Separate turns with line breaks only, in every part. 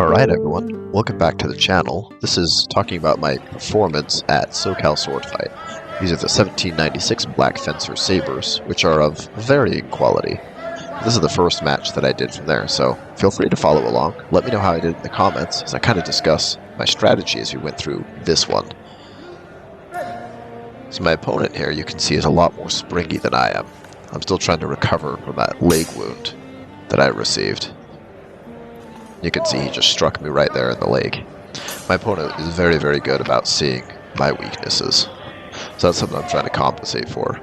Alright everyone, welcome back to the channel. This is talking about my performance at SoCal Swordfight. These are the 1796 Black Fencer sabers, which are of varying quality. This is the first match that I did from there, so feel free to follow along. Let me know how I did in the comments, as I kind of discuss my strategy as we went through this one. So my opponent here, you can see, is a lot more springy than I am. I'm still trying to recover from that leg wound that I received. You can see he just struck me right there in the leg. My opponent is very, very good about seeing my weaknesses. So that's something I'm trying to compensate for.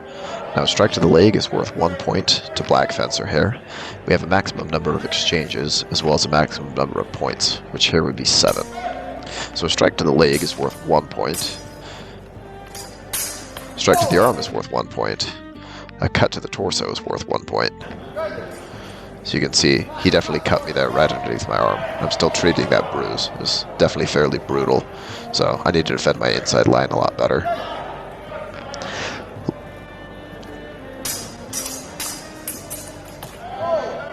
Now, strike to the leg is worth 1 point to Black Fencer here. We have a maximum number of exchanges, as well as a maximum number of points, which here would be 7. So strike to the leg is worth 1 point. Strike to the arm is worth 1 point. A cut to the torso is worth 1 point. So you can see, he definitely cut me there right underneath my arm. I'm still treating that bruise. It was definitely fairly brutal. So I need to defend my inside line a lot better.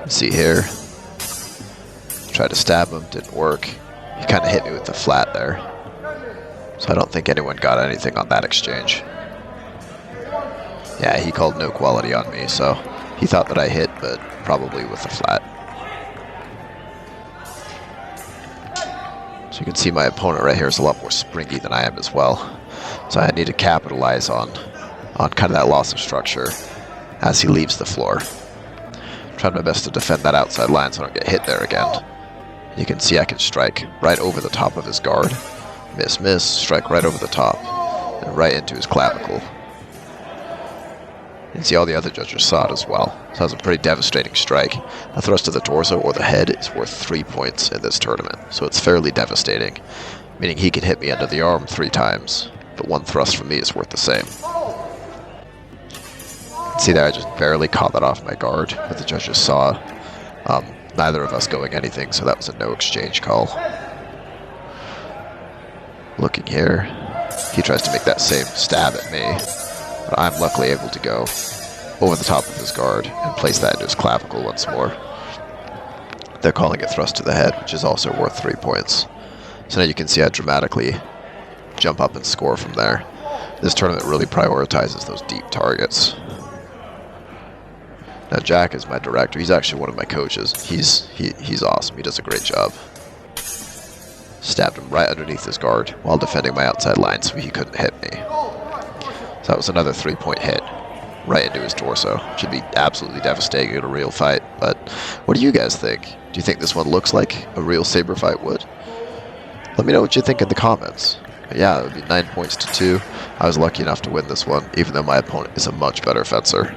See here. Tried to stab him, didn't work. He kind of hit me with the flat there. So I don't think anyone got anything on that exchange. Yeah, he called no quality on me, so he thought that I hit, but probably with the flat. So you can see my opponent right here is a lot more springy than I am as well. So I need to capitalize on kind of that loss of structure as he leaves the floor. Trying my best to defend that outside line so I don't get hit there again. You can see I can strike right over the top of his guard. Miss, miss, strike right over the top, and right into his clavicle. You can see all the other judges saw it as well. So that was a pretty devastating strike. A thrust to the torso or the head is worth 3 points in this tournament, so it's fairly devastating, meaning he can hit me under the arm 3 times, but 1 thrust from me is worth the same. See there, I just barely caught that off my guard, but the judges saw neither of us going anything, so that was a no exchange call. Looking here, he tries to make that same stab at me, but I'm luckily able to go over the top of his guard and place that into his clavicle once more. They're calling it thrust to the head, which is also worth 3 points. So now you can see I dramatically jump up and score from there. This tournament really prioritizes those deep targets. Now Jack is my director. He's actually one of my coaches. He's awesome. He does a great job. Stabbed him right underneath his guard while defending my outside line so he couldn't hit me. So that was another 3-point hit right into his torso. Should be absolutely devastating in a real fight. But what do you guys think? Do you think this one looks like a real saber fight would? Let me know what you think in the comments. But yeah, it would be 9 points to 2. I was lucky enough to win this one, even though my opponent is a much better fencer.